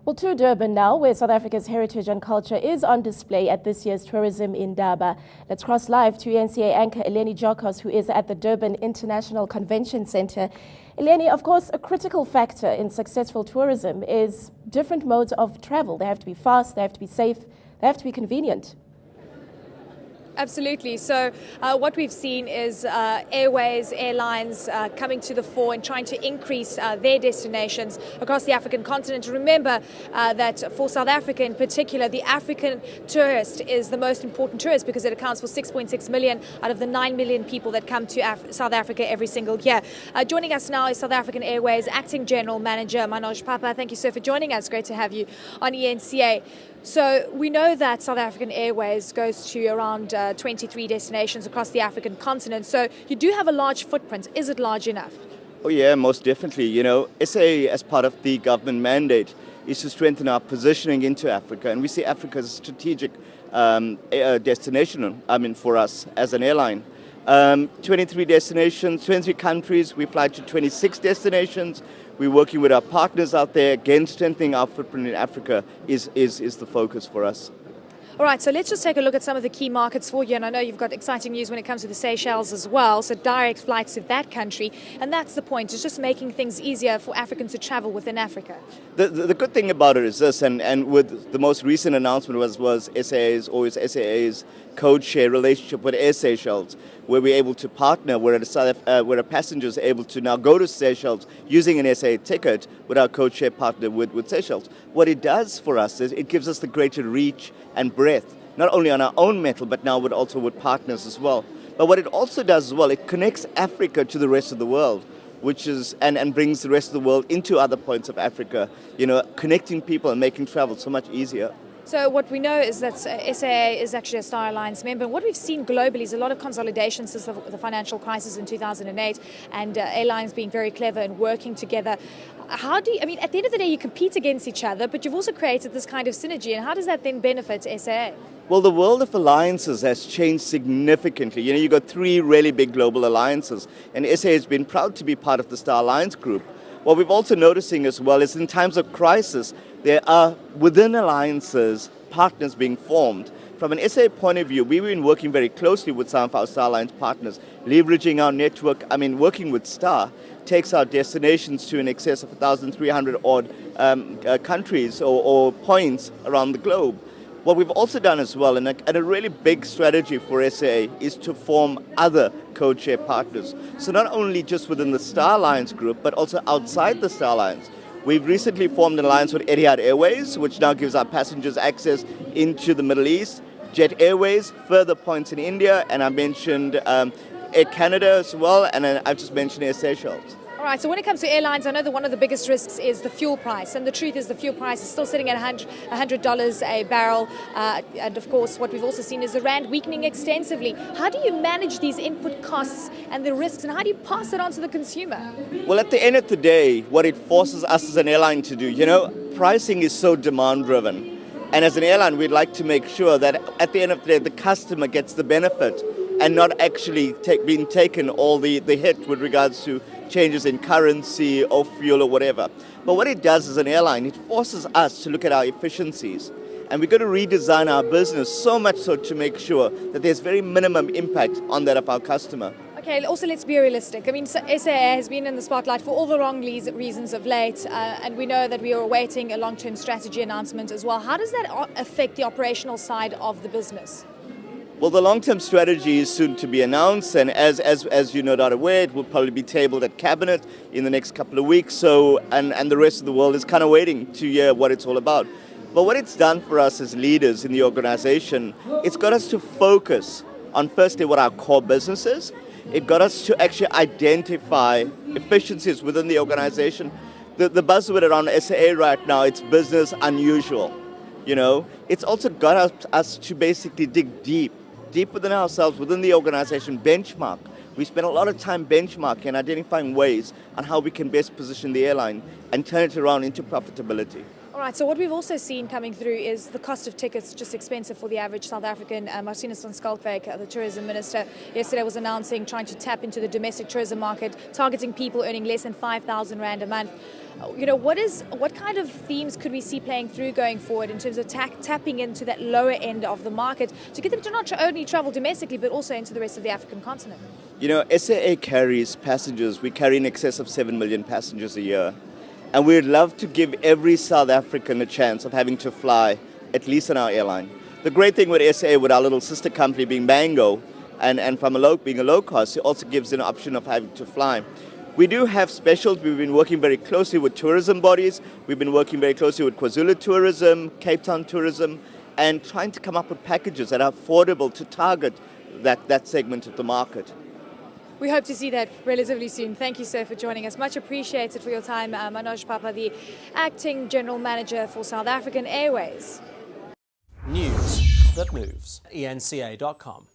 Well, to Durban now, where South Africa's heritage and culture is on display at this year's Tourism Indaba. Let's cross live to eNCA anchor Eleni Giokos, who is at the Durban International Convention Centre. Eleni, of course, a critical factor in successful tourism is different modes of travel. They have to be fast, they have to be safe, they have to be convenient. Absolutely. So what we've seen is airlines coming to the fore and trying to increase their destinations across the African continent. Remember that for South Africa in particular, the African tourist is the most important tourist because it accounts for 6.6 million out of the 9 million people that come to South Africa every single year. Joining us now is South African Airways Acting General Manager Manoj Papa. Thank you, sir, for joining us. Great to have you on eNCA. So we know that South African Airways goes to around 23 destinations across the African continent. So you do have a large footprint. Is it large enough? Oh yeah, most definitely. You know, SA, as part of the government mandate, is to strengthen our positioning into Africa. And we see Africa as a strategic destination, for us as an airline. 23 destinations, 23 countries. We fly to 26 destinations. We're working with our partners out there. Again, strengthening our footprint in Africa is the focus for us. All right, so let's just take a look at some of the key markets for you. And I know you've got exciting news when it comes to the Seychelles as well. So direct flights to that country. And that's the point. It's just making things easier for Africans to travel within Africa. The good thing about it is this, and with the most recent announcement was SAA's code share relationship with Air Seychelles, where we're able to partner, where a passenger is able to now go to Seychelles using an SA ticket with our code share partner with Seychelles. What it does for us is it gives us the greater reach and breadth, not only on our own metal, but now also with partners as well. But what it also does as well, it connects Africa to the rest of the world, which is and brings the rest of the world into other points of Africa, connecting people and making travel so much easier. So what we know is that SAA is actually a Star Alliance member. What we've seen globally is a lot of consolidation since the financial crisis in 2008 and airlines being very clever and working together. At the end of the day, you compete against each other, but you've also created this kind of synergy. And how does that then benefit SAA? Well, the world of alliances has changed significantly. You've got three really big global alliances, and SAA has been proud to be part of the Star Alliance group. What we've also noticing as well is in times of crisis, there are within alliances partners being formed. From an SA point of view, we've been working very closely with some of our Star Alliance partners, leveraging our network. Working with Star takes our destinations to in excess of 1,300 odd countries or points around the globe. What we've also done as well, and a really big strategy for SAA, is to form other code share partners. So not only just within the Star Alliance group, but also outside the Star Alliance. We've recently formed an alliance with Etihad Airways, which now gives our passengers access into the Middle East, Jet Airways, further points in India, and I mentioned Air Canada as well, and I've just mentioned Air Seychelles. All right, so when it comes to airlines, I know that one of the biggest risks is the fuel price. And the truth is the fuel price is still sitting at $100 a barrel. And of course, what we've also seen is the rand weakening extensively. How do you manage these input costs and the risks, and how do you pass it on to the consumer? Well, at the end of the day, what it forces us as an airline to do, pricing is so demand-driven. And as an airline, we'd like to make sure that at the end of the day, the customer gets the benefit and not actually being taken all the hit with regards to changes in currency or fuel or whatever. But what it does as an airline, it forces us to look at our efficiencies. And we're going to redesign our business so much so to make sure that there's very minimum impact on that of our customer. Okay, also let's be realistic. SAA has been in the spotlight for all the wrong reasons of late, and we know that we are awaiting a long-term strategy announcement as well. How does that affect the operational side of the business? Well, the long-term strategy is soon to be announced, and as you're no doubt aware, it will probably be tabled at Cabinet in the next couple of weeks. So, and the rest of the world is kind of waiting to hear what it's all about. But what it's done for us as leaders in the organization, it's got us to focus on firstly what our core business is. It got us to actually identify efficiencies within the organization. The buzzword around SAA right now, it's business unusual. It's also got us to basically dig deep within ourselves, within the organization, benchmark. We spend a lot of time benchmarking and identifying ways on how we can best position the airline and turn it around into profitability. All right, so what we've also seen coming through is the cost of tickets just expensive for the average South African. Martinus van Schalkwyk, the tourism minister, yesterday was announcing trying to tap into the domestic tourism market, targeting people earning less than 5,000 Rand a month. What kind of themes could we see playing through going forward in terms of tapping into that lower end of the market to get them to not only travel domestically but also into the rest of the African continent? SAA carries passengers. We carry in excess of 7 million passengers a year. And we'd love to give every South African a chance of having to fly, at least on our airline. The great thing with SAA, with our little sister company being Mango, and from being a low cost, it also gives an option of having to fly. We do have specials. We've been working very closely with tourism bodies. We've been working very closely with KwaZulu Tourism, Cape Town Tourism, and trying to come up with packages that are affordable to target that segment of the market. We hope to see that relatively soon. Thank you, sir, for joining us. Much appreciated for your time. Manoj Papa, the Acting General Manager for South African Airways. News that moves. eNCA.com.